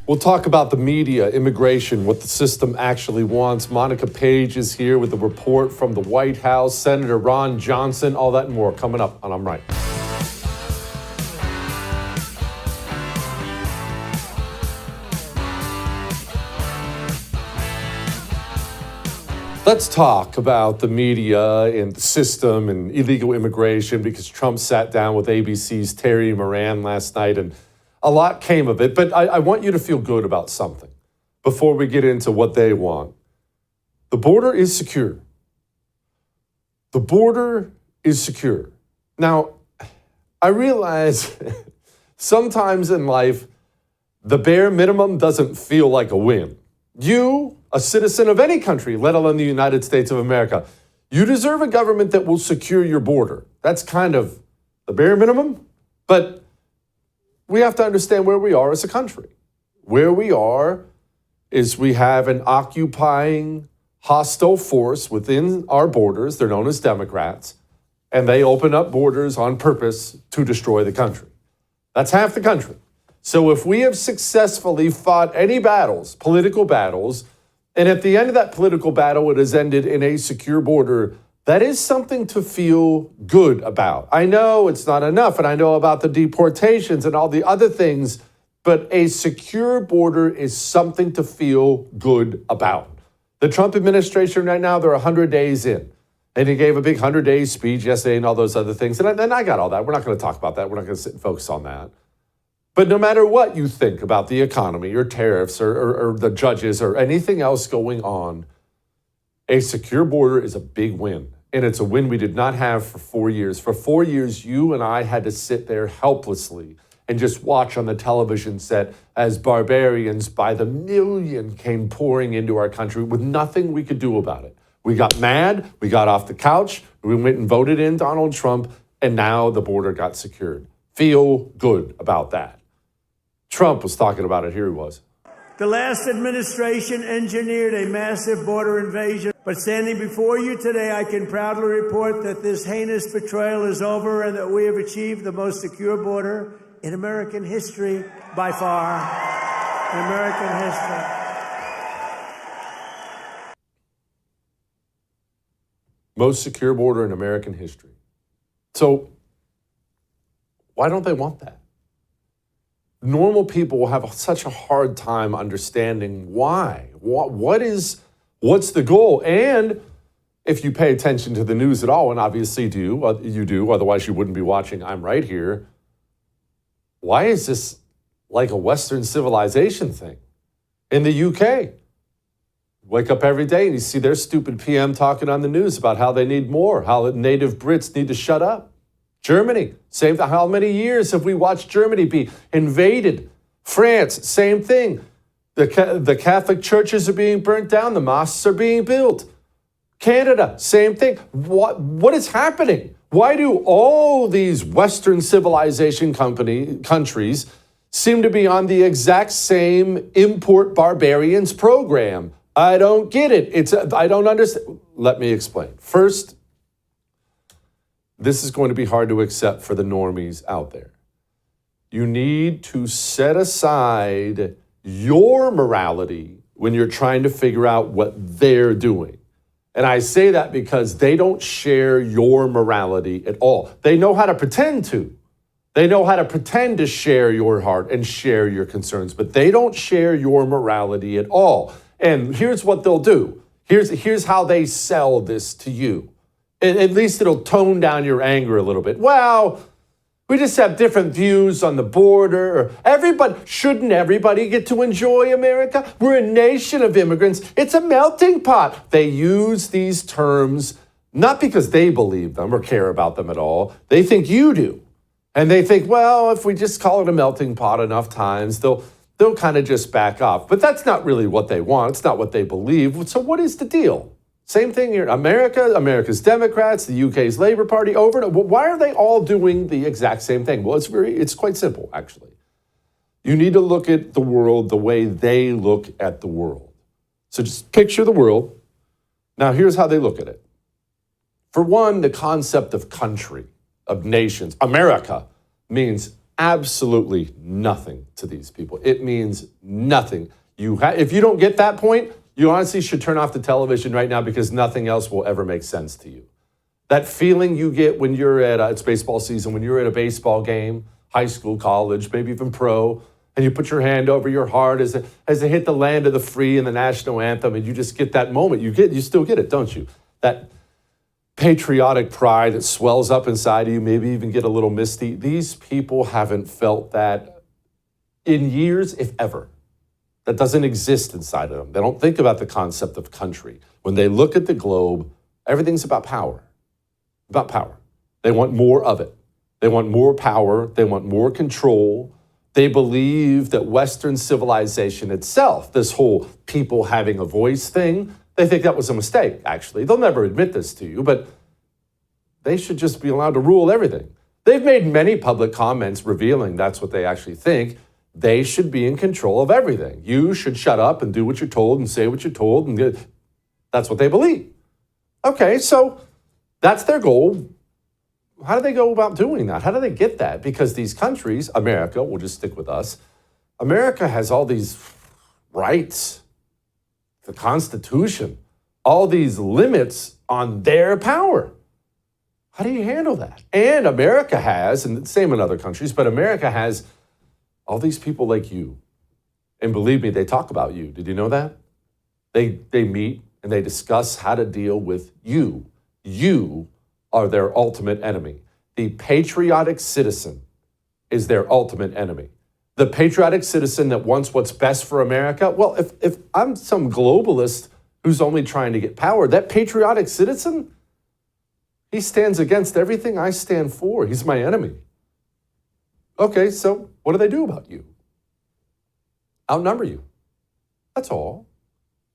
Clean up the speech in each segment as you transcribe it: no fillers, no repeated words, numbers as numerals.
We'll talk about the media, immigration, what the system actually wants. Monica Paige is here with a report from the White House, Senator Ron Johnson, all that and more coming up on I'm Right. Let's talk about the media and the system and illegal immigration because Trump sat down with ABC's Terry Moran last night and a lot came of it. But I want you to feel good about something before we get into what they want. The border is secure. The border is secure. Now, I realize sometimes in life, the bare minimum doesn't feel like a win. You, a citizen of any country, let alone the United States of America, you deserve a government that will secure your border. That's kind of the bare minimum. But we have to understand where we are as a country. Where we are is we have an occupying, hostile force within our borders. They're known as Democrats. And they open up borders on purpose to destroy the country. That's half the country. So if we have successfully fought any battles, political battles, and at the end of that political battle, it has ended in a secure border, that is something to feel good about. I know it's not enough, and I know about the deportations and all the other things, but a secure border is something to feel good about. The Trump administration right now, they're 100 days in. And he gave a big 100-day speech yesterday and all those other things. And I got all that. We're not going to talk about that. We're not going to sit and focus on that. But no matter what you think about the economy or tariffs or the judges or anything else going on, a secure border is a big win. And it's a win we did not have for 4 years. For 4 years, you and I had to sit there helplessly and just watch on the television set as barbarians by the million came pouring into our country with nothing we could do about it. We got mad, we got off the couch, we went and voted in Donald Trump, and now the border got secured. Feel good about that. Trump was talking about it. Here he was. The last administration engineered a massive border invasion. But standing before you today, I can proudly report that this heinous betrayal is over and that we have achieved the most secure border in American history by far. In American history. Most secure border in American history. So why don't they want that? Normal people will have such a hard time understanding why. What's the goal? And if you pay attention to the news at all, and obviously you do, otherwise you wouldn't be watching I'm Right Here. Why is this like a Western civilization thing? In the UK, wake up every day and you see their stupid PM talking on the news about how they need more, how native Brits need to shut up. Germany, same thing. How many years have we watched Germany be invaded? France, same thing. The Catholic churches are being burnt down. The mosques are being built. Canada, same thing. What is happening? Why do all these Western civilization countries seem to be on the exact same import barbarians program? I don't get it. I don't understand. Let me explain. First, this is going to be hard to accept for the normies out there. You need to set aside your morality when you're trying to figure out what they're doing. And I say that because they don't share your morality at all. They know how to pretend to. They know how to pretend to share your heart and share your concerns, but they don't share your morality at all. And here's what they'll do. Here's how they sell this to you. At least it'll tone down your anger a little bit. Well, we just have different views on the border. Shouldn't everybody get to enjoy America? We're a nation of immigrants. It's a melting pot. They use these terms not because they believe them or care about them at all. They think you do. And they think, well, if we just call it a melting pot enough times, they'll kind of just back off. But that's not really what they want. It's not what they believe. So what is the deal? Same thing here. America's Democrats, the UK's Labour Party, over and over. Why are they all doing the exact same thing? Well, it's quite simple, actually. You need to look at the world the way they look at the world. So just picture the world. Now, here's how they look at it. For one, the concept of country, of nations. America means absolutely nothing to these people. It means nothing. If you don't get that point, you honestly should turn off the television right now because nothing else will ever make sense to you. That feeling you get when you're at, it's baseball season, when you're at a baseball game, high school, college, maybe even pro, and you put your hand over your heart as they hit the land of the free and the national anthem, and you just get that moment. You still get it, don't you? That patriotic pride that swells up inside of you, maybe even get a little misty. These people haven't felt that in years, if ever. That doesn't exist inside of them. They don't think about the concept of country. When they look at the globe, everything's about power. About power. They want more of it. They want more power. They want more control. They believe that Western civilization itself, this whole people having a voice thing, they think that was a mistake, actually. They'll never admit this to you, but they should just be allowed to rule everything. They've made many public comments revealing that's what they actually think. They should be in control of everything. You should shut up and do what you're told and say what you're told. And that's what they believe. Okay, so that's their goal. How do they go about doing that? How do they get that? Because these countries, America, we'll just stick with us, America has all these rights, the Constitution, all these limits on their power. How do you handle that? And America has, and the same in other countries, but America has all these people like you. And believe me, they talk about you. Did you know that? They meet and they discuss how to deal with you. You are their ultimate enemy. The patriotic citizen is their ultimate enemy. The patriotic citizen that wants what's best for America. Well, if I'm some globalist who's only trying to get power, that patriotic citizen, he stands against everything I stand for. He's my enemy. Okay, so what do they do about you? Outnumber you. That's all.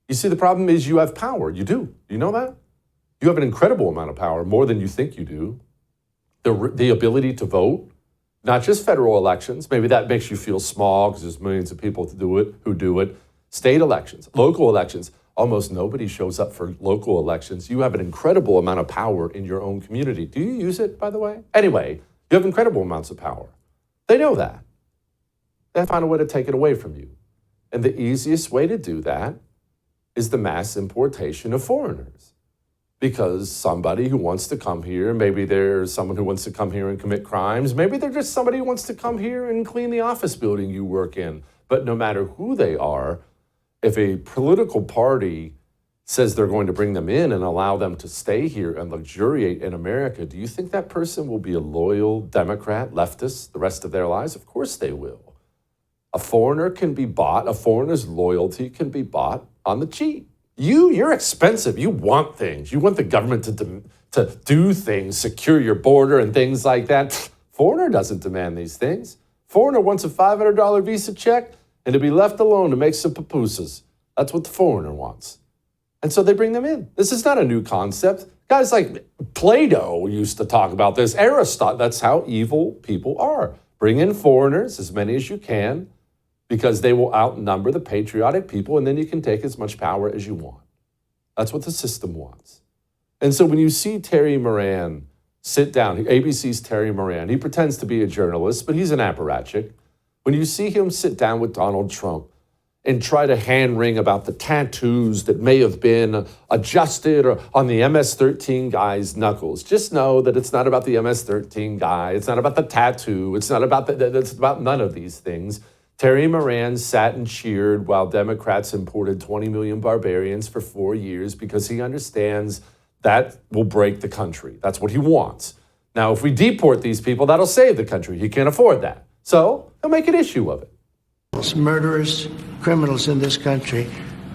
You see, the problem is you have power. You do. You know that? You have an incredible amount of power, more than you think you do. The ability to vote, not just federal elections. Maybe that makes you feel small because there's millions of people who do it. State elections, local elections. Almost nobody shows up for local elections. You have an incredible amount of power in your own community. Do you use it, by the way? Anyway, you have incredible amounts of power. They know that. They find a way to take it away from you. And the easiest way to do that is the mass importation of foreigners. Because somebody who wants to come here, maybe there's someone who wants to come here and commit crimes, maybe they're just somebody who wants to come here and clean the office building you work in. But no matter who they are, if a political party says they're going to bring them in and allow them to stay here and luxuriate in America, do you think that person will be a loyal Democrat, leftist, the rest of their lives? Of course they will. A foreigner can be bought. A foreigner's loyalty can be bought on the cheap. You're expensive. You want things. You want the government to do things, secure your border and things like that. Foreigner doesn't demand these things. Foreigner wants a $500 visa check and to be left alone to make some pupusas. That's what the foreigner wants. And so they bring them in. This is not a new concept. Guys like Plato used to talk about this. Aristotle, that's how evil people are. Bring in foreigners, as many as you can, because they will outnumber the patriotic people, and then you can take as much power as you want. That's what the system wants. And so when you see Terry Moran sit down, ABC's Terry Moran, he pretends to be a journalist, but he's an apparatchik. When you see him sit down with Donald Trump and try to hand-wring about the tattoos that may have been adjusted or on the MS-13 guy's knuckles, just know that it's not about the MS-13 guy. It's not about the tattoo. It's not about it's about none of these things. Terry Moran sat and cheered while Democrats imported 20 million barbarians for 4 years because he understands that will break the country. That's what he wants. Now, if we deport these people, that'll save the country. He can't afford that. So he'll make an issue of it. Murderers, criminals in this country,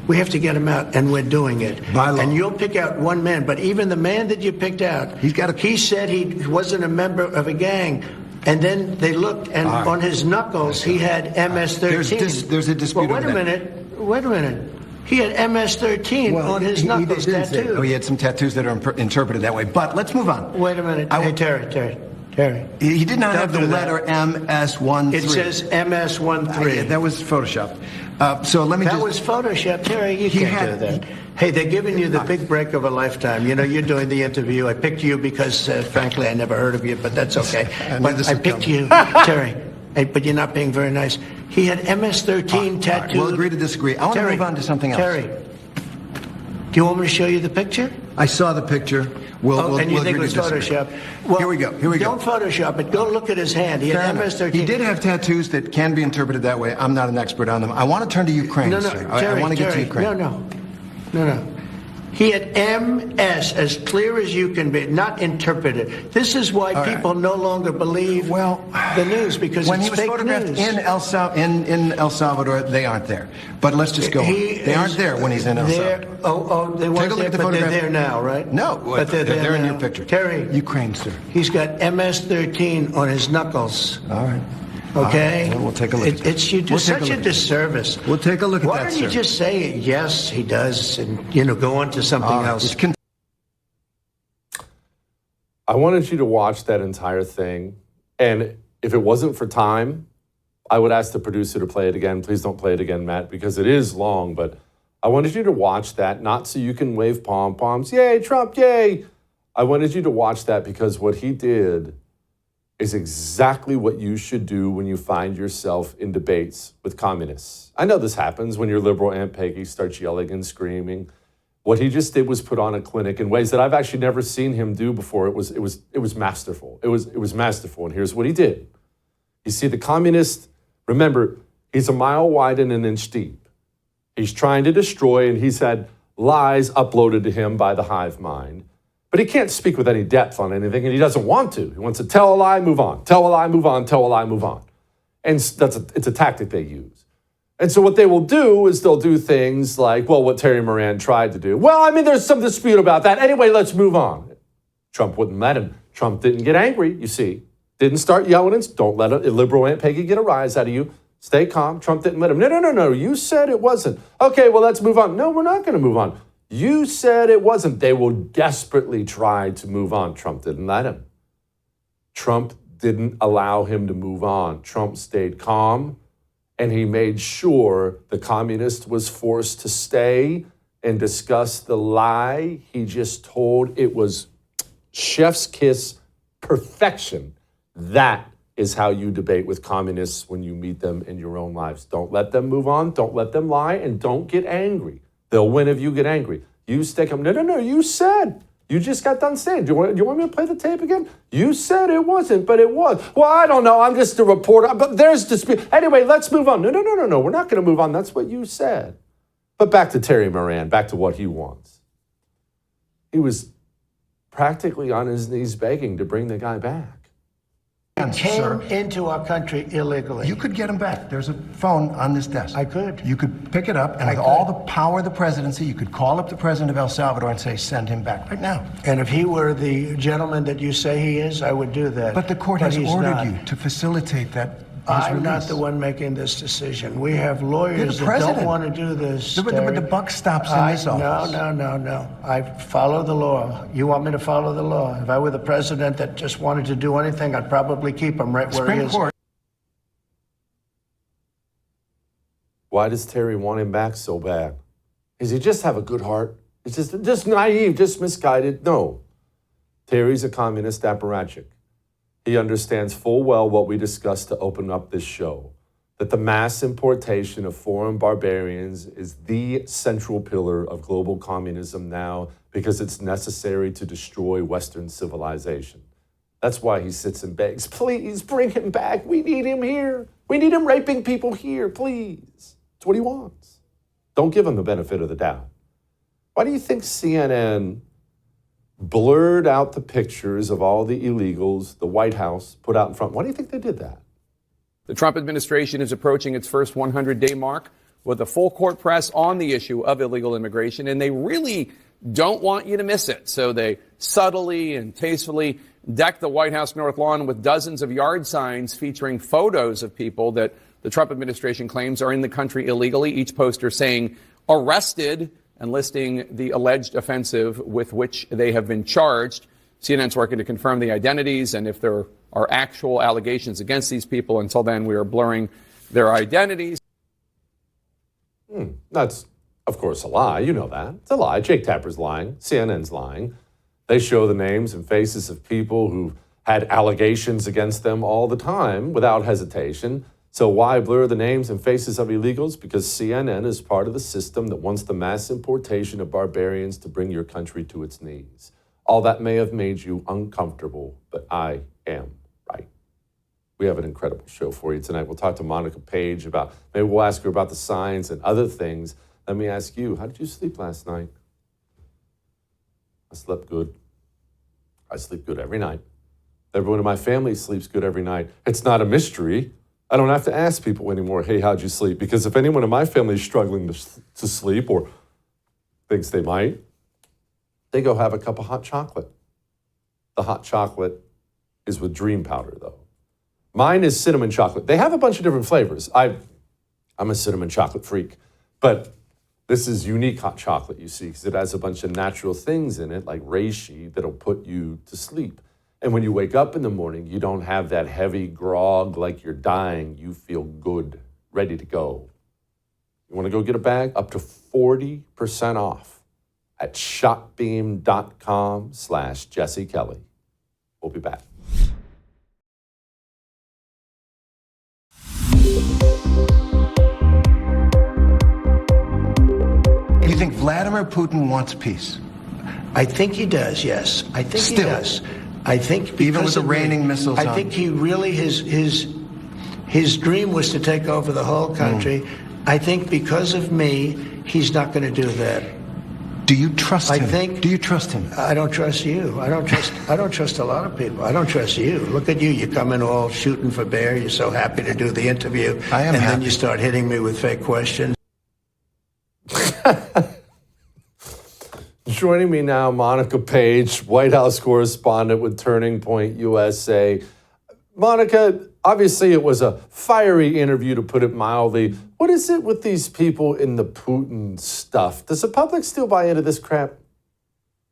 we have to get them out, and we're doing it. By law. And you'll pick out one man, but even the man that you picked out, he said he wasn't a member of a gang. And then they looked, and on his knuckles, he had MS-13. There's a dispute. Well, wait a minute. He had MS-13 on his knuckles tattooed. He had some tattoos that are interpreted that way. But let's move on. Wait a minute. Hey, Terry. He did not have the letter MS-13. It says MS-13. That was photoshopped. So let me That was photoshopped. Terry, you can't do that. Hey, they're giving you the big break of a lifetime. You know, you're doing the interview. I picked you because, frankly, I never heard of you, but that's okay. But I picked you, Terry. but you're not being very nice. He had MS-13 tattooed. We'll agree to disagree. I want to move on to something else. Terry, do you want me to show you the picture? I saw the picture. We'll and you think agree it was to disagree. Photoshop? Well, Here we go. Don't Photoshop it. Go look at his hand. He had MS-13. He did have tattoos that can be interpreted that way. I'm not an expert on them. I want to turn to Ukraine, No, sir. Terry, I want to get to Terry, Ukraine. No. He had MS as clear as you can be, not interpreted. This is why people no longer believe the news, because when it's he was fake photographed news. in El Salvador, they aren't there. But let's just go on. They aren't there when he's in El Salvador. They weren't there, but they're there now, right? No, but they're in now. your picture. Terry. Ukraine, sir. He's got MS-13 on his knuckles. All right. Okay? Well, we'll take a look at that. You do such a disservice. We'll take a look at Why that, don't you sir. just say, yes, he does, and, go on to something else? I wanted you to watch that entire thing. And if it wasn't for time, I would ask the producer to play it again. Please don't play it again, Matt, because it is long. But I wanted you to watch that, not so you can wave pom-poms. Yay, Trump, yay. I wanted you to watch that because what he did is exactly what you should do when you find yourself in debates with communists. I know this happens when your liberal Aunt Peggy starts yelling and screaming. What he just did was put on a clinic in ways that I've actually never seen him do before. It was masterful. It was masterful. And here's what he did. You see, the communist, remember, he's a mile wide and an inch deep. He's trying to destroy, and he's had lies uploaded to him by the hive mind. But he can't speak with any depth on anything, and he doesn't want to. He wants to tell a lie, move on. Tell a lie, move on. Tell a lie, move on. And it's a tactic they use. And so what they will do is they'll do things like, well, what Terry Moran tried to do. Well, I mean, there's some dispute about that. Anyway, let's move on. Trump wouldn't let him. Trump didn't get angry, you see. Didn't start yelling and don't let a liberal Aunt Peggy get a rise out of you. Stay calm. Trump didn't let him. No. You said it wasn't. Okay, well, let's move on. No, we're not going to move on. You said it wasn't. They will desperately try to move on. Trump didn't let him. Trump didn't allow him to move on. Trump stayed calm, and he made sure the communist was forced to stay and discuss the lie he just told. It was chef's kiss perfection. That is how you debate with communists when you meet them in your own lives. Don't let them move on. Don't let them lie, and don't get angry. They'll win if you get angry. You stick them. No. You said. You just got done saying. Do you want me to play the tape again? You said it wasn't, but it was. Well, I don't know. I'm just a reporter. But there's dispute. Anyway, let's move on. No. We're not going to move on. That's what you said. But back to Terry Moran. Back to what he wants. He was practically on his knees begging to bring the guy back. Came into our country illegally. You could get him back. There's a phone on this desk. I could. You could pick it up, and with all the power of the presidency, you could call up the president of El Salvador and say, send him back right now. And if he were the gentleman that you say he is, I would do that. But the court has he's ordered not. you to facilitate that. I'm not the one making this decision. We have lawyers that don't want to do this. But the buck stops in this office. No. I follow the law. You want me to follow the law? If I were the president that just wanted to do anything, I'd probably keep him right where he is. Court. Why does Terry want him back so bad? Does he just have a good heart? It's just naive, just misguided? No. Terry's a communist apparatchik. He understands full well what we discussed to open up this show, that the mass importation of foreign barbarians is the central pillar of global communism now because it's necessary to destroy Western civilization. That's why he sits and begs, please bring him back. We need him here. We need him raping people here, please. That's what he wants. Don't give him the benefit of the doubt. Why do you think CNN blurred out the pictures of all the illegals the White House put out in front? Why do you think they did that? The Trump administration is approaching its first 100-day mark with a full court press on the issue of illegal immigration, and they really don't want you to miss it. So they subtly and tastefully deck the White House North Lawn with dozens of yard signs featuring photos of people that the Trump administration claims are in the country illegally, each poster saying arrested and listing the alleged offensive with which they have been charged. CNN's working to confirm the identities and if there are actual allegations against these people. Until then, we are blurring their identities. That's, of course, a lie. You know that. It's a lie. Jake Tapper's lying. CNN's lying. They show the names and faces of people who had allegations against them all the time without hesitation. So why blur the names and faces of illegals? Because CNN is part of the system that wants the mass importation of barbarians to bring your country to its knees. All that may have made you uncomfortable, but I am right. We have an incredible show for you tonight. We'll talk to Monica Paige about, maybe we'll ask her about the signs and other things. Let me ask you, how did you sleep last night? I slept good. I sleep good every night. Everyone in my family sleeps good every night. It's not a mystery. I don't have to ask people anymore, hey, how'd you sleep? Because if anyone in my family is struggling to sleep or thinks they might, they go have a cup of hot chocolate. The hot chocolate is with dream powder, though. Mine is cinnamon chocolate. They have a bunch of different flavors. I'm a cinnamon chocolate freak, but this is unique hot chocolate, you see, because it has a bunch of natural things in it, like reishi, that'll put you to sleep. And when you wake up in the morning, you don't have that heavy grog like you're dying. You feel good, ready to go. You want to go get a bag? Up to 40% off at shopbeam.com/Jesse Kelly. We'll be back. You think Vladimir Putin wants peace? I think he does, yes. I think he Still. does. I think Even with because the of me, raining missiles I on. think he really, his dream was to take over the whole country. I think because of me, he's not going to do that. Do you trust him? I think. Do you trust him? I don't trust you. I don't trust a lot of people. I don't trust you. Look at you. You come in all shooting for bear. You're so happy to do the interview. I am and happy. then you start hitting me with fake questions. Joining me now, Monica Paige, White House correspondent with Turning Point USA. Monica, obviously it was a fiery interview, to put it mildly. What is it with these people in the Putin stuff? Does the public still buy into this crap?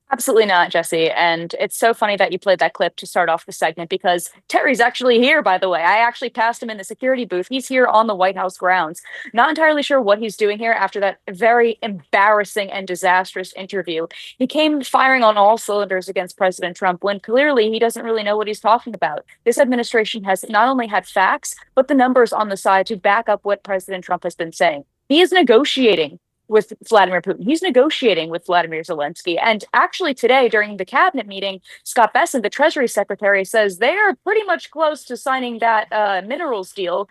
Absolutely not, Jesse. And it's so funny that you played that clip to start off the segment, because Terry's actually here, by the way. I actually passed him in the security booth. He's here on the White House grounds. Not entirely sure what he's doing here after that very embarrassing and disastrous interview. He came firing on all cylinders against President Trump when clearly he doesn't really know what he's talking about. This administration has not only had facts, but the numbers on the side to back up what President Trump has been saying. He is negotiating with Vladimir Putin. He's negotiating with Vladimir Zelensky. And actually today, during the cabinet meeting, Scott Bessent, the Treasury Secretary, says they are pretty much close to signing that minerals deal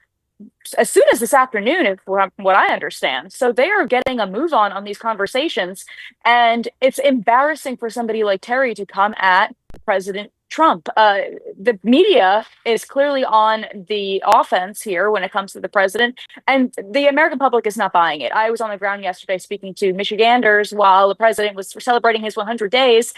as soon as this afternoon, from what I understand. So they are getting a move on these conversations. And it's embarrassing for somebody like Terry to come at President Trump. The media is clearly on the offense here when it comes to the president, and the American public is not buying it. I was on the ground yesterday speaking to Michiganders while the president was celebrating his 100 days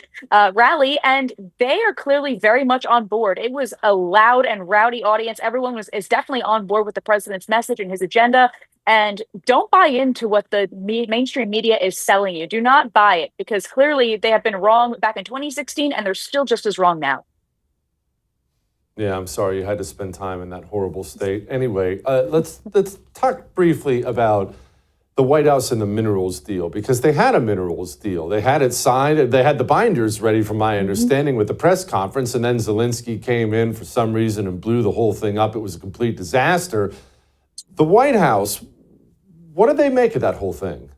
rally, and they are clearly very much on board. It was a loud and rowdy audience. Everyone is definitely on board with the president's message and his agenda. And don't buy into what the mainstream media is selling you. Do not buy it, because clearly they have been wrong back in 2016, and they're still just as wrong now. Yeah, I'm sorry you had to spend time in that horrible state. Anyway, let's talk briefly about the White House and the minerals deal, because they had a minerals deal. They had it signed. They had the binders ready, from my understanding, with the press conference, and then Zelensky came in for some reason and blew the whole thing up. It was a complete disaster. The White House, what did they make of that whole thing?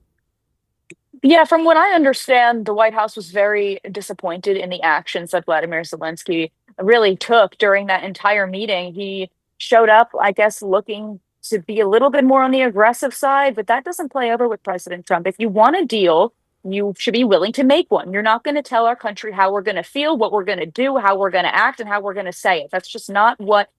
Yeah, from what I understand, the White House was very disappointed in the actions that Vladimir Zelensky really took during that entire meeting. He showed up, I guess, looking to be a little bit more on the aggressive side, but that doesn't play over with President Trump. If you want a deal, you should be willing to make one. You're not going to tell our country how we're going to feel, what we're going to do, how we're going to act, and how we're going to say it. That's just not what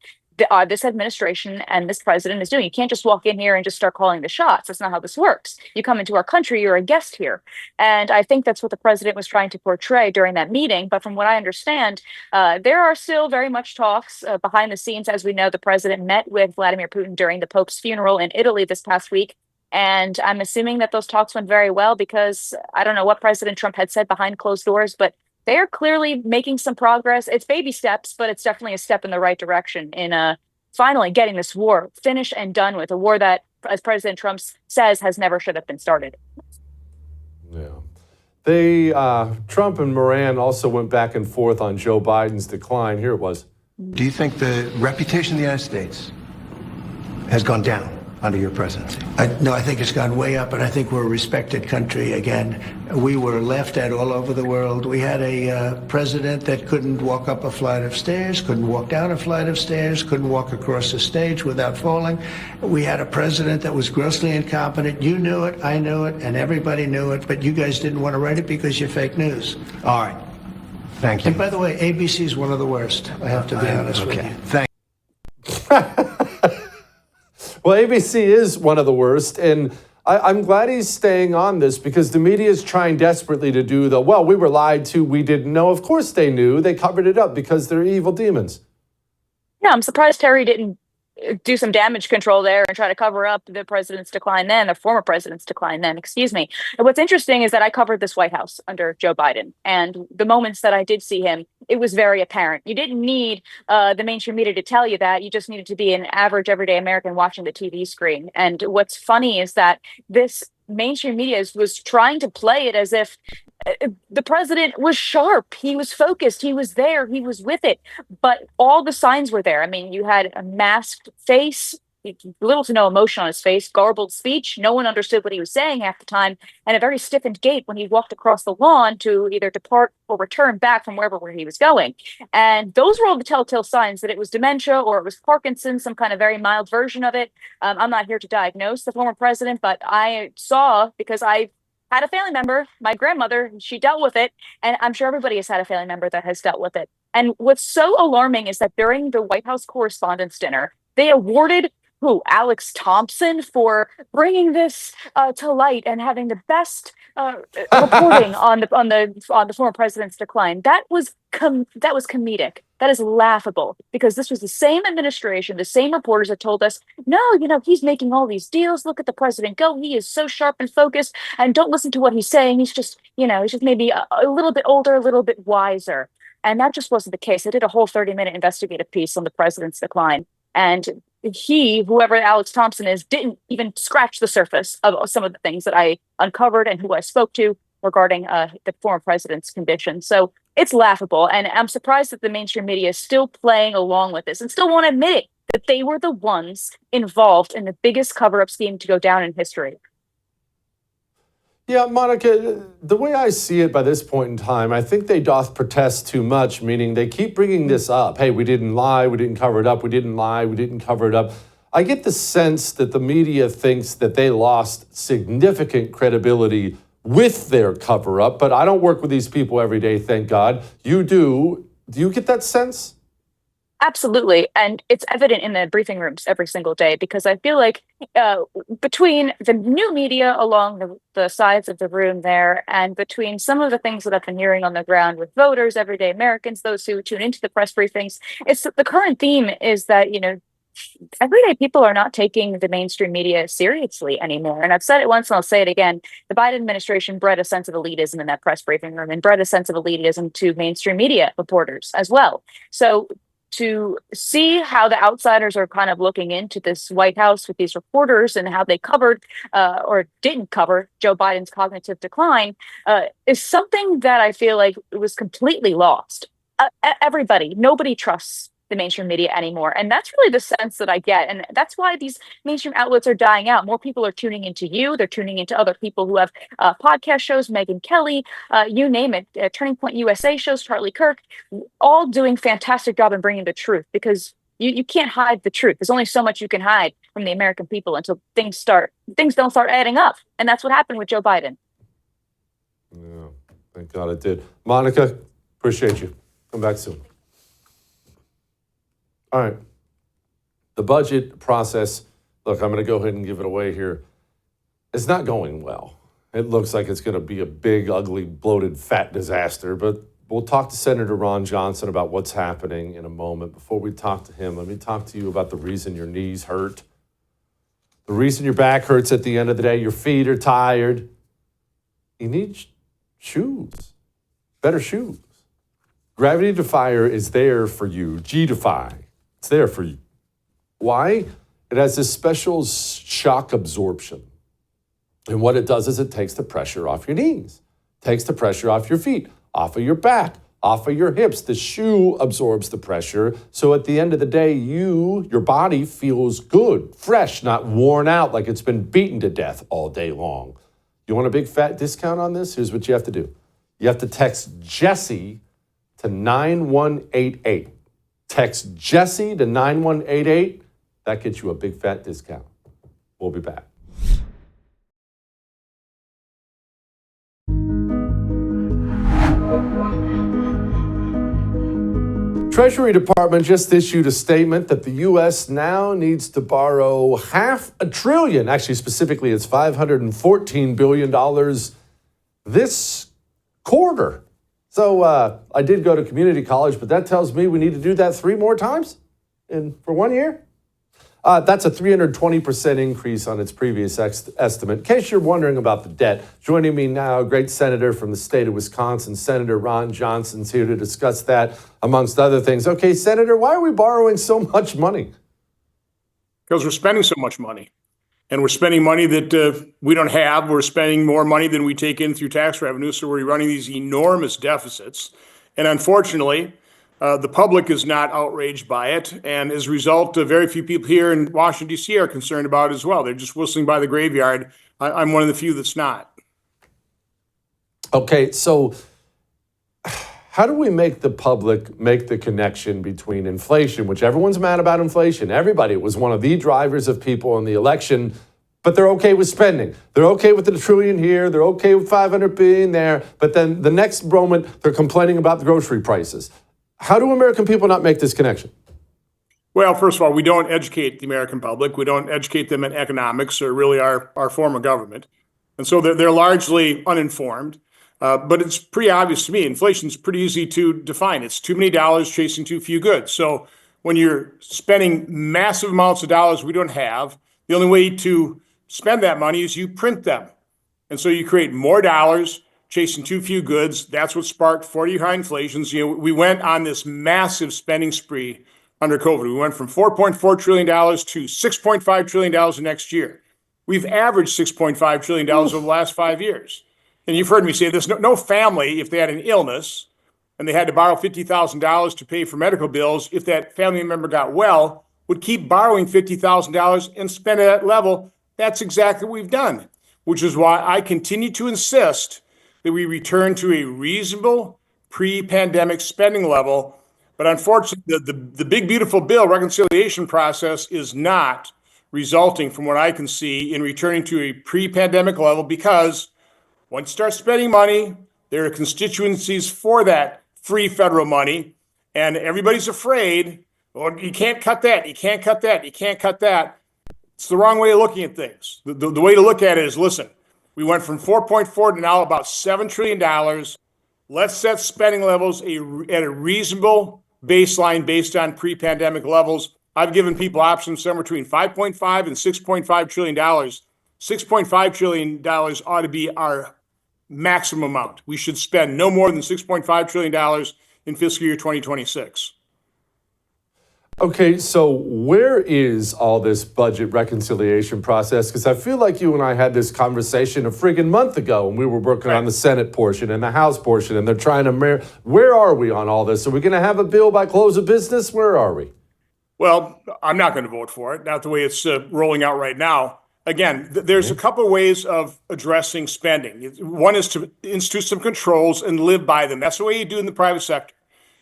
this administration and this president is doing. You can't just walk in here and just start calling the shots. That's not how this works. You come into our country, you're a guest here. And I think that's what the president was trying to portray during that meeting. But from what I understand, there are still very much talks behind the scenes. As we know, the president met with Vladimir Putin during the Pope's funeral in Italy this past week. And I'm assuming that those talks went very well, because I don't know what President Trump had said behind closed doors, but they are clearly making some progress. It's baby steps, but it's definitely a step in the right direction in finally getting this war finished and done with, a war that, as President Trump says, has never should have been started. Yeah. Trump and Moran also went back and forth on Joe Biden's decline. Here it was. Do you think the reputation of the United States has gone down under your presidency? No, I think it's gone way up, and I think we're a respected country again. We were laughed at all over the world. We had a president that couldn't walk up a flight of stairs, couldn't walk down a flight of stairs, couldn't walk across the stage without falling. We had a president that was grossly incompetent. You knew it, I knew it, and everybody knew it, but you guys didn't want to write it because you're fake news. All right. Thank you. And by the way, ABC is one of the worst, I have to be honest with you. Thank Well, ABC is one of the worst, and I'm glad he's staying on this because the media is trying desperately to do we were lied to, we didn't know. Of course they knew. They covered it up because they're evil demons. Yeah, I'm surprised Terry didn't do some damage control there and try to cover up the president's decline then, the former president's decline then, excuse me. And what's interesting is that I covered this White House under Joe Biden. And the moments that I did see him, it was very apparent. You didn't need the mainstream media to tell you that. You just needed to be an average, everyday American watching the TV screen. And what's funny is that this mainstream media was trying to play it as if the president was sharp. He was focused. He was there. He was with it. But all the signs were there. I mean, you had a masked face, little to no emotion on his face, garbled speech. No one understood what he was saying half the time, and a very stiffened gait when he walked across the lawn to either depart or return back from where he was going. And those were all the telltale signs that it was dementia or it was Parkinson's, some kind of very mild version of it. I'm not here to diagnose the former president, but I saw, because I had a family member, my grandmother, she dealt with it, and I'm sure everybody has had a family member that has dealt with it. And what's so alarming is that during the White House Correspondents' Dinner, they awarded Alex Thompson for bringing this to light and having the best reporting on the former president's decline. That was comedic. That is laughable, because this was the same administration, the same reporters that told us, no, he's making all these deals. Look at the president go. He is so sharp and focused, and don't listen to what he's saying. He's just maybe a little bit older, a little bit wiser. And that just wasn't the case. I did a whole 30-minute investigative piece on the president's decline. And whoever Alex Thompson is, didn't even scratch the surface of some of the things that I uncovered and who I spoke to regarding the former president's condition. So it's laughable. And I'm surprised that the mainstream media is still playing along with this and still won't admit it, that they were the ones involved in the biggest cover-up scheme to go down in history. Yeah, Monica, the way I see it by this point in time, I think they doth protest too much, meaning they keep bringing this up. Hey, we didn't lie, we didn't cover it up, we didn't lie, we didn't cover it up. I get the sense that the media thinks that they lost significant credibility with their cover-up, but I don't work with these people every day, thank God. You do. Do you get that sense? Absolutely. And it's evident in the briefing rooms every single day, because I feel like between the new media along the sides of the room there, and between some of the things that I've been hearing on the ground with voters, everyday Americans, those who tune into the press briefings, it's the current theme is that, everyday people are not taking the mainstream media seriously anymore. And I've said it once and I'll say it again. The Biden administration bred a sense of elitism in that press briefing room, and bred a sense of elitism to mainstream media reporters as well. So to see how the outsiders are kind of looking into this White House with these reporters and how they covered or didn't cover Joe Biden's cognitive decline is something that I feel like it was completely lost. Nobody trusts the mainstream media anymore. And that's really the sense that I get. And that's why these mainstream outlets are dying out. More people are tuning into you. They're tuning into other people who have podcast shows, Megyn Kelly, you name it, Turning Point USA shows, Charlie Kirk, all doing fantastic job in bringing the truth, because you can't hide the truth. There's only so much you can hide from the American people until things don't start adding up. And that's what happened with Joe Biden. Yeah, thank God it did. Monica, appreciate you. Come back soon. All right. The budget process, look, I'm going to go ahead and give it away here. It's not going well. It looks like it's going to be a big, ugly, bloated, fat disaster, but we'll talk to Senator Ron Johnson about what's happening in a moment. Before we talk to him, let me talk to you about the reason your knees hurt, the reason your back hurts at the end of the day, your feet are tired. You need shoes, better shoes. Gravity Defier is there for you. G-Defy. It's there for you. Why? It has this special shock absorption. And what it does is it takes the pressure off your knees, takes the pressure off your feet, off of your back, off of your hips. The shoe absorbs the pressure. So at the end of the day, your body feels good, fresh, not worn out like it's been beaten to death all day long. You want a big fat discount on this? Here's what you have to do. You have to text Jesse to 9188. Text Jesse to 9188. That gets you a big fat discount. We'll be back. Treasury Department just issued a statement that the U.S. now needs to borrow $500 billion, actually specifically it's $514 billion this quarter. So I did go to community college, but that tells me we need to do that 3 more times for 1 year. That's a 320% increase on its previous estimate. In case you're wondering about the debt, joining me now, a great senator from the state of Wisconsin, Senator Ron Johnson's here to discuss that, amongst other things. Okay, Senator, why are we borrowing so much money? Because we're spending so much money. And we're spending money that we don't have. We're spending more money than we take in through tax revenue. So we're running these enormous deficits. And unfortunately, the public is not outraged by it. And as a result, very few people here in Washington, D.C. are concerned about it as well. They're just whistling by the graveyard. I'm one of the few that's not. Okay, so how do we make the public make the connection between inflation, which everyone's mad about inflation? Everybody, it was one of the drivers of people in the election, but they're okay with spending. They're okay with the trillion here. They're okay with 500 billion there. But then the next moment, they're complaining about the grocery prices. How do American people not make this connection? Well, first of all, we don't educate the American public. We don't educate them in economics or really our form of government. And so they're largely uninformed. But it's pretty obvious to me, inflation's pretty easy to define. It's too many dollars chasing too few goods. So when you're spending massive amounts of dollars we don't have, the only way to spend that money is you print them. And so you create more dollars chasing too few goods. That's what sparked 40-year high inflations. We went on this massive spending spree under COVID. We went from $4.4 trillion to $6.5 trillion next year. We've averaged $6.5 trillion over the last 5 years. And you've heard me say this, no family, if they had an illness and they had to borrow $50,000 to pay for medical bills, if that family member got well, would keep borrowing $50,000 and spend at that level. That's exactly what we've done, which is why I continue to insist that we return to a reasonable pre-pandemic spending level. But unfortunately, the big, beautiful bill reconciliation process is not resulting, from what I can see, in returning to a pre-pandemic level, because once you start spending money, there are constituencies for that free federal money, and everybody's afraid, well, you can't cut that, you can't cut that, you can't cut that. It's the wrong way of looking at things. The way to look at it is, listen, we went from 4.4 to now about $7 trillion. Let's set spending levels at a reasonable baseline based on pre-pandemic levels. I've given people options somewhere between $5.5 and $6.5 trillion. $6.5 trillion ought to be our maximum amount. We should spend no more than $6.5 trillion in fiscal year 2026. Okay, so where is all this budget reconciliation process? Because I feel like you and I had this conversation a friggin' month ago when we were working on the Senate portion and the House portion, and they're trying to where are we on all this? Are we going to have a bill by close of business? Where are we? Well, I'm not going to vote for it, not the way it's rolling out right now. Again, there's a couple of ways of addressing spending. One is to institute some controls and live by them. That's the way you do in the private sector.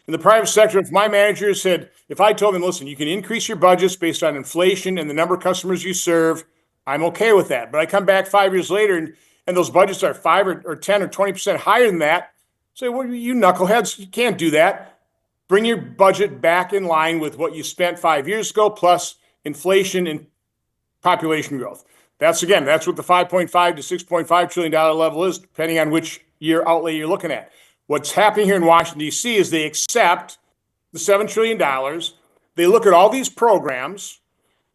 In the private sector, if my manager said, if I told them, listen, you can increase your budgets based on inflation and the number of customers you serve, I'm okay with that. But I come back 5 years later and those budgets are 5 or 10 or 20% higher than that. Say, well, you knuckleheads, you can't do that. Bring your budget back in line with what you spent 5 years ago, plus inflation and population growth. That's what the $5.5 to $6.5 trillion level is, depending on which year outlay you're looking at. What's happening here in Washington, D.C. is they accept the $7 trillion. They look at all these programs,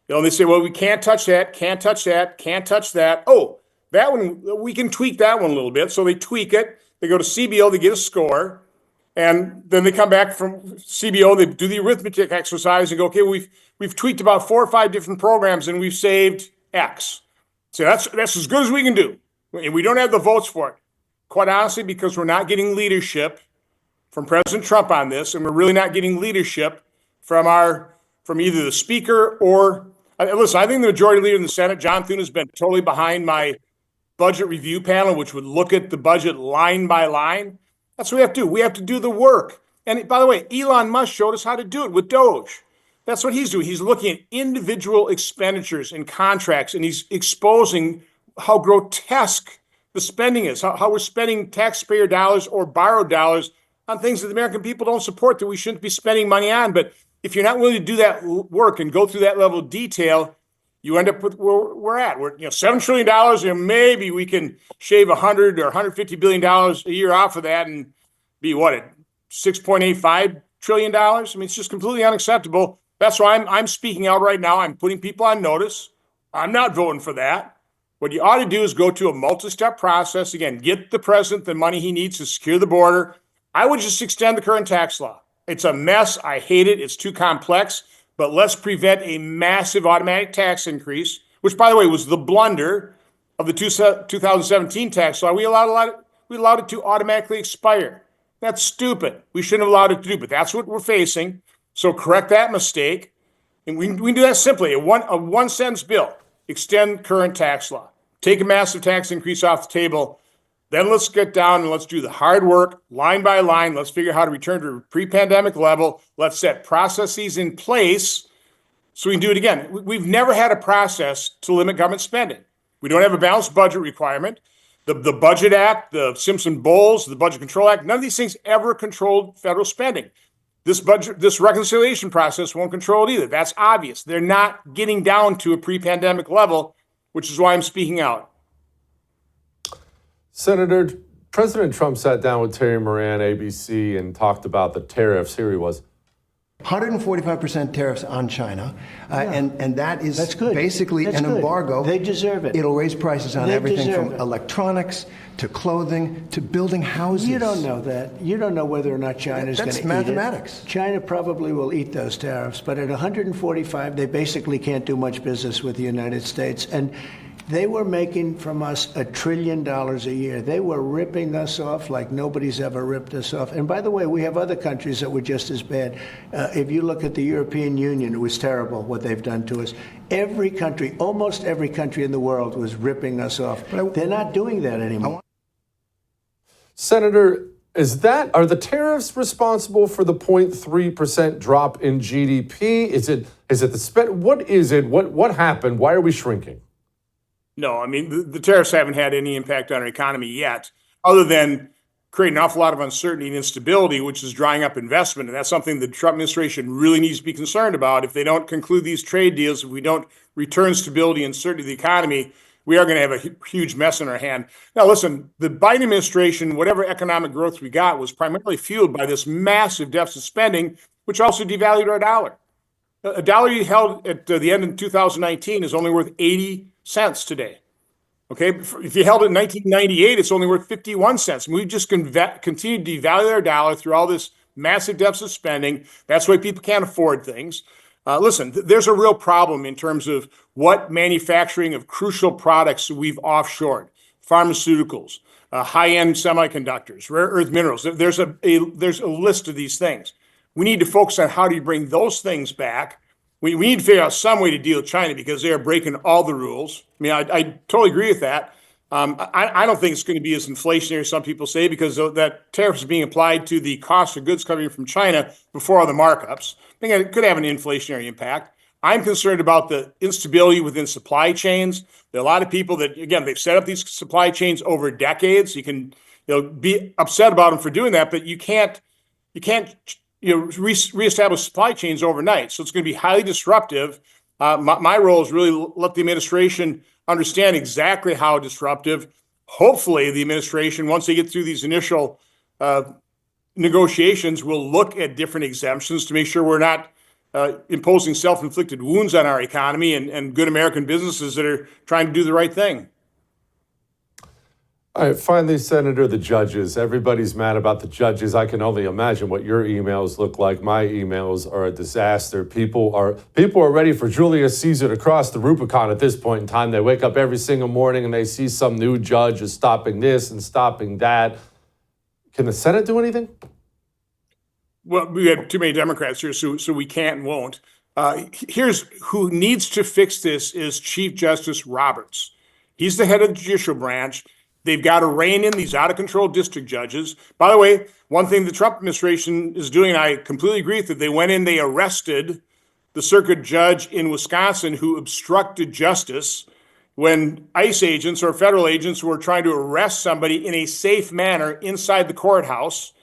and they say, well, we can't touch that, can't touch that, can't touch that. Oh, that one, we can tweak that one a little bit. So they tweak it. They go to CBO, they get a score. And then they come back from CBO, they do the arithmetic exercise and go, okay, we've tweaked about 4 or 5 different programs and we've saved X. So that's as good as we can do. And we don't have the votes for it. Quite honestly, because we're not getting leadership from President Trump on this, and we're really not getting leadership from either the speaker or, listen, I think the majority leader in the Senate, John Thune, has been totally behind my budget review panel, which would look at the budget line by line. That's what we have to do. We have to do the work. And by the way, Elon Musk showed us how to do it with Doge. That's what he's doing. He's looking at individual expenditures and contracts, and he's exposing how grotesque the spending is, how we're spending taxpayer dollars or borrowed dollars on things that the American people don't support, that we shouldn't be spending money on. But if you're not willing to do that work and go through that level of detail, you end up with where we're at. We're $7 trillion, and maybe we can shave $100 or $150 billion a year off of that and be at $6.85 trillion. I mean, it's just completely unacceptable. That's why I'm speaking out right now. I'm putting people on notice. I'm not voting for that. What you ought to do is go to a multi-step process. Again, get the president the money he needs to secure the border. I would just extend the current tax law. It's a mess. I hate it. It's too complex. But let's prevent a massive automatic tax increase, which, by the way, was the blunder of the 2017 tax law. We allowed it to automatically expire. That's stupid. We shouldn't have allowed it to do, but that's what we're facing. So correct that mistake. And we can do that simply. A one sentence bill. Extend current tax law. Take a massive tax increase off the table. Then let's get down and let's do the hard work, line by line. Let's figure out how to return to a pre-pandemic level. Let's set processes in place so we can do it again. We've never had a process to limit government spending. We don't have a balanced budget requirement. The Budget Act, the Simpson-Bowles, the Budget Control Act, none of these things ever controlled federal spending. This reconciliation process won't control it either. That's obvious. They're not getting down to a pre-pandemic level, which is why I'm speaking out. Senator, President Trump sat down with Terry Moran, ABC, and talked about the tariffs. Here he was. 145% tariffs on China, and that's good. Basically That's an good. embargo. They deserve it. It'll raise prices on They everything deserve from it. electronics to clothing to building houses. You don't know that. You don't know whether or not China's going to eat it. That's mathematics. China probably will eat those tariffs, but at 145, they basically can't do much business with the United States. And they were making from us $1 trillion a year. They were ripping us off like nobody's ever ripped us off. And by the way, we have other countries that were just as bad. If you look at the European Union, it was terrible what they've done to us. Every country, almost every country in the world was ripping us off. They're not doing that anymore. Senator, are the tariffs responsible for the 0.3% drop in GDP? Is it the spend? What is it? What happened? Why are we shrinking? No, I mean, the tariffs haven't had any impact on our economy yet, other than creating an awful lot of uncertainty and instability, which is drying up investment. And that's something the Trump administration really needs to be concerned about. If they don't conclude these trade deals, if we don't return stability and certainty to the economy, we are going to have a huge mess in our hand. Now, listen, the Biden administration, whatever economic growth we got, was primarily fueled by this massive deficit spending, which also devalued our dollar. A dollar you held at the end of 2019 is only worth 80 cents today. Okay, if you held it in 1998, it's only worth 51 cents. And we've just continued to devalue our dollar through all this massive deficit spending. That's why people can't afford things. Listen, there's a real problem in terms of what manufacturing of crucial products we've offshored. Pharmaceuticals, high-end semiconductors, rare earth minerals. There's a list of these things. We need to focus on how do you bring those things back. We need to figure out some way to deal with China because they are breaking all the rules. I mean, I totally agree with that. I don't think it's going to be as inflationary as some people say because that tariff is being applied to the cost of goods coming from China before all the markups. I think it could have an inflationary impact. I'm concerned about the instability within supply chains. There are a lot of people that, again, they've set up these supply chains over decades. You can be upset about them for doing that, but you can't reestablish supply chains overnight. So it's going to be highly disruptive. My role is really let the administration understand exactly how disruptive. Hopefully, the administration, once they get through these initial negotiations, will look at different exemptions to make sure we're not imposing self-inflicted wounds on our economy and good American businesses that are trying to do the right thing. All right, finally, Senator, the judges. Everybody's mad about the judges. I can only imagine what your emails look like. My emails are a disaster. People are ready for Julius Caesar to cross the Rubicon at this point in time. They wake up every single morning and they see some new judge is stopping this and stopping that. Can the Senate do anything? well, we have too many Democrats here, so we can't and won't. Here's who needs to fix this is Chief Justice Roberts. He's the head of the judicial branch. They've got to rein in these out of control district judges. By the way, one thing the Trump administration is doing, and I completely agree with it, they went in, they arrested the circuit judge in Wisconsin who obstructed justice when ICE agents or federal agents were trying to arrest somebody in a safe manner inside the courthouse.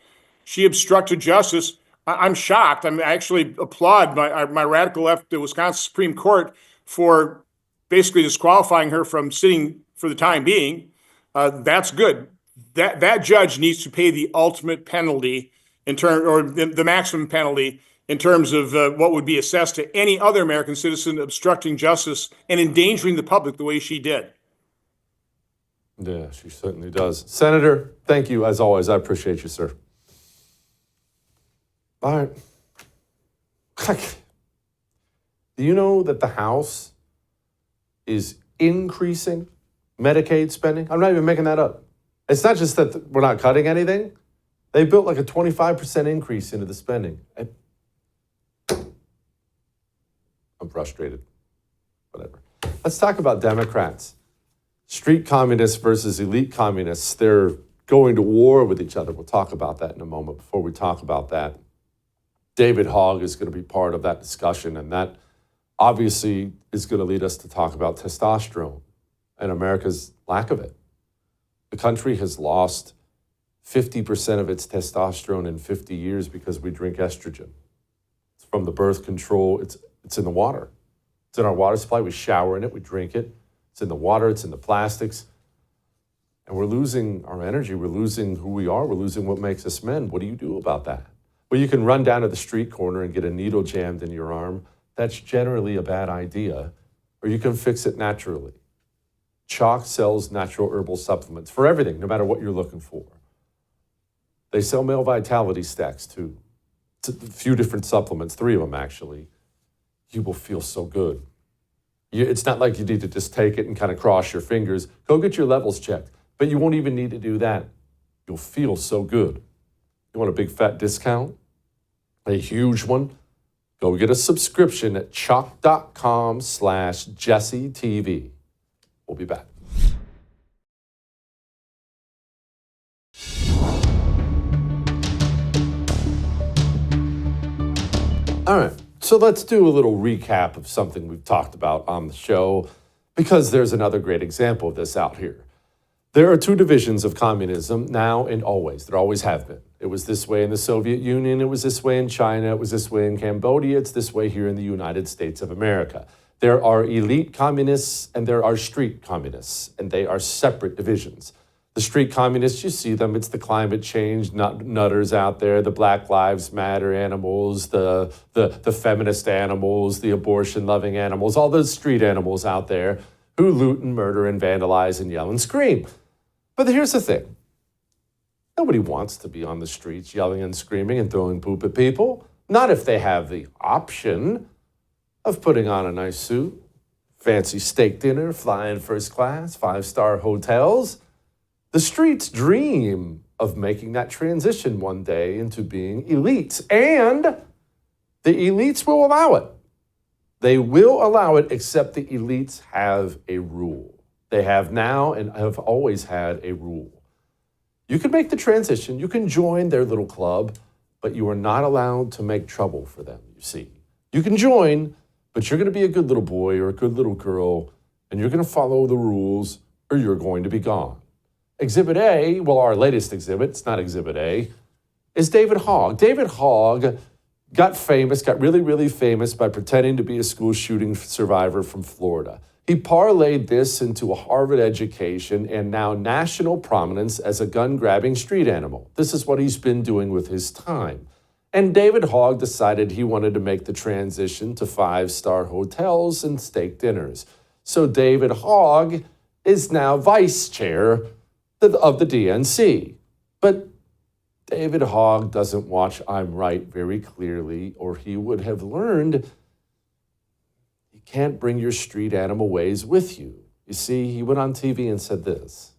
She obstructed justice. I'm shocked. I actually applaud my radical left, the Wisconsin Supreme Court, for basically disqualifying her from sitting for the time being. That's good. That judge needs to pay the ultimate penalty or the maximum penalty in terms of what would be assessed to any other American citizen obstructing justice and endangering the public the way she did. Yeah, she certainly does. Senator, thank you as always. I appreciate you, sir. All right. Do you know that the House is increasing Medicaid spending? I'm not even making that up. It's not just that we're not cutting anything. They built like a 25% increase into the spending. I'm frustrated. Whatever. Let's talk about Democrats. Street communists versus elite communists. They're going to war with each other. We'll talk about that in a moment. Before we talk about that, David Hogg is going to be part of that discussion, and that obviously is going to lead us to talk about testosterone and America's lack of it. The country has lost 50% of its testosterone in 50 years because we drink estrogen. It's from the birth control. It's in the water. It's in our water supply. We shower in it. We drink it. It's in the water. It's in the plastics. And we're losing our energy. We're losing who we are. We're losing what makes us men. What do you do about that? Well, you can run down to the street corner and get a needle jammed in your arm. That's generally a bad idea. Or you can fix it naturally. Chalk sells natural herbal supplements for everything, no matter what you're looking for. They sell male vitality stacks too. It's a few different supplements, 3 of them actually. You will feel so good. It's not like you need to just take it and kind of cross your fingers. Go get your levels checked. But you won't even need to do that. You'll feel so good. You want a big fat discount? A huge one? Go get a subscription at chalk.com/JesseTV. We'll be back. All right, so let's do a little recap of something we've talked about on the show, because there's another great example of this out here. There are 2 divisions of communism now and always. There always have been. It was this way in the Soviet Union. It was this way in China. It was this way in Cambodia. It's this way here in the United States of America. There are elite communists and there are street communists, and they are separate divisions. The street communists, you see them. It's the climate change nutters out there, the Black Lives Matter animals, the feminist animals, the abortion-loving animals, all those street animals out there who loot and murder and vandalize and yell and scream. But here's the thing. Nobody wants to be on the streets yelling and screaming and throwing poop at people. Not if they have the option of putting on a nice suit, fancy steak dinner, flying first class, 5-star hotels. The streets dream of making that transition one day into being elites, and the elites will allow it. They will allow it, except the elites have a rule. They have now and have always had a rule. You can make the transition, you can join their little club, but you are not allowed to make trouble for them, you see. You can join, but you're going to be a good little boy or a good little girl, and you're going to follow the rules, or you're going to be gone. Exhibit A, well, our latest exhibit, it's not Exhibit A, is David Hogg. David Hogg got really, really famous by pretending to be a school shooting survivor from Florida. He parlayed this into a Harvard education and now national prominence as a gun-grabbing street animal. This is what he's been doing with his time. And David Hogg decided he wanted to make the transition to 5-star hotels and steak dinners. So David Hogg is now vice chair of the DNC. But David Hogg doesn't watch I'm Right very clearly, or he would have learned you can't bring your street animal ways with you. You see, he went on TV and said this.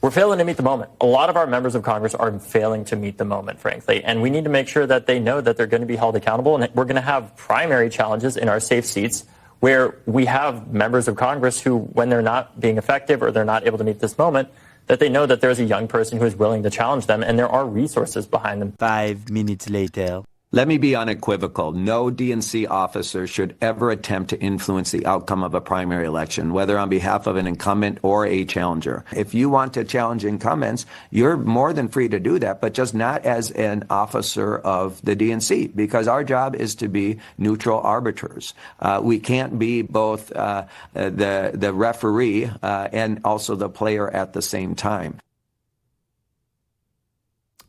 We're failing to meet the moment. A lot of our members of Congress are failing to meet the moment, frankly. And we need to make sure that they know that they're going to be held accountable. And we're going to have primary challenges in our safe seats where we have members of Congress who, when they're not being effective or they're not able to meet this moment, that they know that there's a young person who is willing to challenge them and there are resources behind them. 5 minutes later. Let me be unequivocal. No DNC officer should ever attempt to influence the outcome of a primary election, whether on behalf of an incumbent or a challenger. If you want to challenge incumbents, you're more than free to do that, but just not as an officer of the DNC, because our job is to be neutral arbiters. We can't be both the referee and also the player at the same time.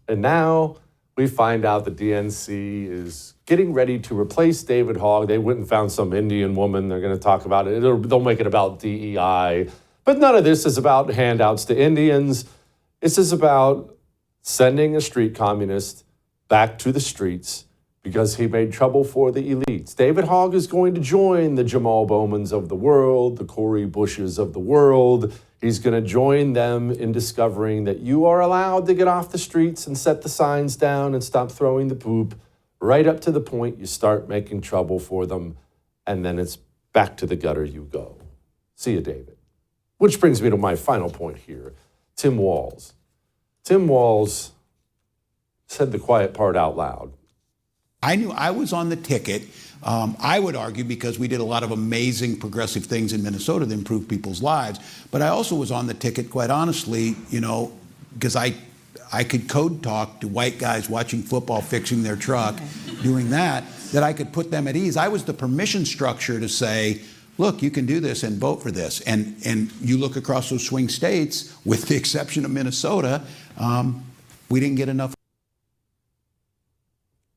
And now we find out the DNC is getting ready to replace David Hogg. They went and found some Indian woman. They're going to talk about it. They'll make it about DEI. But none of this is about handouts to Indians. This is about sending a street communist back to the streets because he made trouble for the elites. David Hogg is going to join the Jamal Bowmans of the world, the Cori Bushes of the world. He's going to join them in discovering that you are allowed to get off the streets and set the signs down and stop throwing the poop right up to the point you start making trouble for them, and then it's back to the gutter you go. See you, David. Which brings me to my final point here. Tim Walz. Tim Walz said the quiet part out loud. I knew I was on the ticket, I would argue, because we did a lot of amazing progressive things in Minnesota that improved people's lives. But I also was on the ticket, quite honestly, because I could code talk to white guys watching football, fixing their truck, doing that I could put them at ease. I was the permission structure to say, look, you can do this and vote for this. And you look across those swing states, with the exception of Minnesota, we didn't get enough.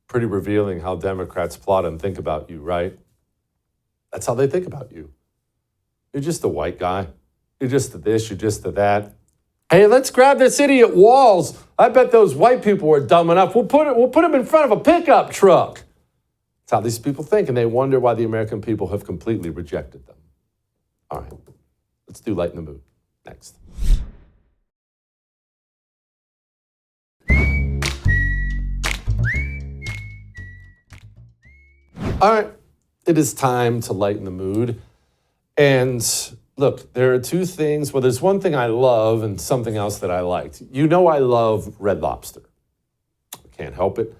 Pretty revealing how Democrats plot and think about you, right? That's how they think about you. You're just a white guy. You're just the this, you're just the that. Hey, let's grab this idiot Walz. I bet those white people are dumb enough. We'll put him in front of a pickup truck. That's how these people think, and they wonder why the American people have completely rejected them. All right, let's do Lighten the Mood next. All right, it is time to lighten the mood. And look, there are two things. Well, there's one thing I love and something else that I liked. You know I love Red Lobster. I can't help it.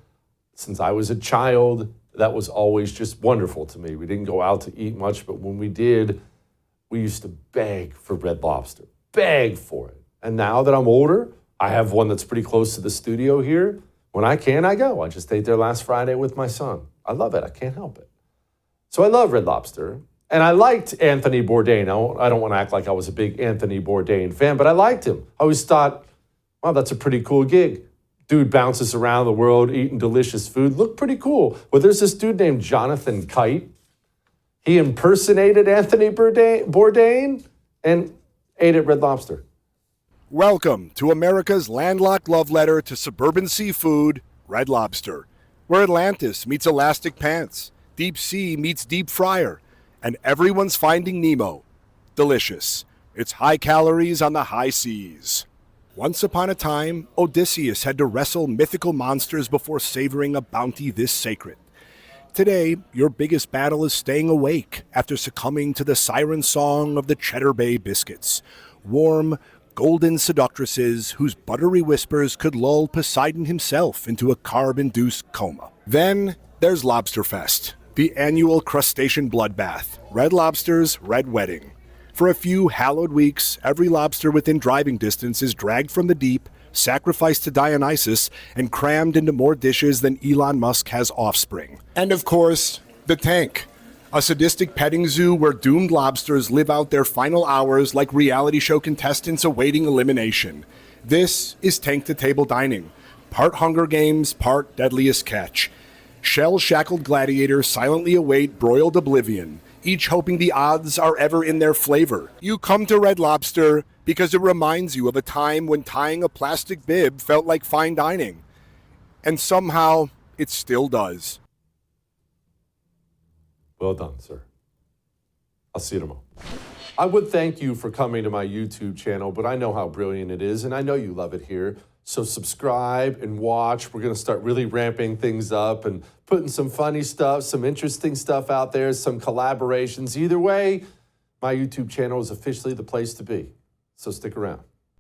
Since I was a child, that was always just wonderful to me. We didn't go out to eat much, but when we did, we used to beg for Red Lobster. Beg for it. And now that I'm older, I have one that's pretty close to the studio here. When I can, I go. I just ate there last Friday with my son. I love it. I can't help it. So I love Red Lobster. And I liked Anthony Bourdain. I don't want to act like I was a big Anthony Bourdain fan, but I liked him. I always thought, wow, that's a pretty cool gig. Dude bounces around the world eating delicious food. Looked pretty cool. Well, there's this dude named Jonathan Kite. He impersonated Anthony Bourdain and ate at Red Lobster. Welcome to America's landlocked love letter to suburban seafood, Red Lobster, where Atlantis meets elastic pants, deep sea meets deep fryer, and everyone's finding Nemo. Delicious. It's high calories on the high seas. Once upon a time, Odysseus had to wrestle mythical monsters before savoring a bounty this sacred. Today, your biggest battle is staying awake after succumbing to the siren song of the Cheddar Bay biscuits. Warm, golden seductresses whose buttery whispers could lull Poseidon himself into a carb-induced coma. Then there's Lobsterfest, the annual crustacean bloodbath, Red Lobster's Red Wedding. For a few hallowed weeks, every lobster within driving distance is dragged from the deep, sacrificed to Dionysus, and crammed into more dishes than Elon Musk has offspring. And of course, the tank, a sadistic petting zoo where doomed lobsters live out their final hours like reality show contestants awaiting elimination. This is tank-to-table dining, part Hunger Games, part Deadliest Catch. Shell-shackled gladiators silently await broiled oblivion, each hoping the odds are ever in their flavor. You come to Red Lobster because it reminds you of a time when tying a plastic bib felt like fine dining. And somehow, it still does. Well done, sir. I'll see you tomorrow. I would thank you for coming to my YouTube channel, but I know how brilliant it is, and I know you love it here. So subscribe and watch. We're going to start really ramping things up and putting some funny stuff, some interesting stuff out there, some collaborations. Either way, my YouTube channel is officially the place to be. So stick around.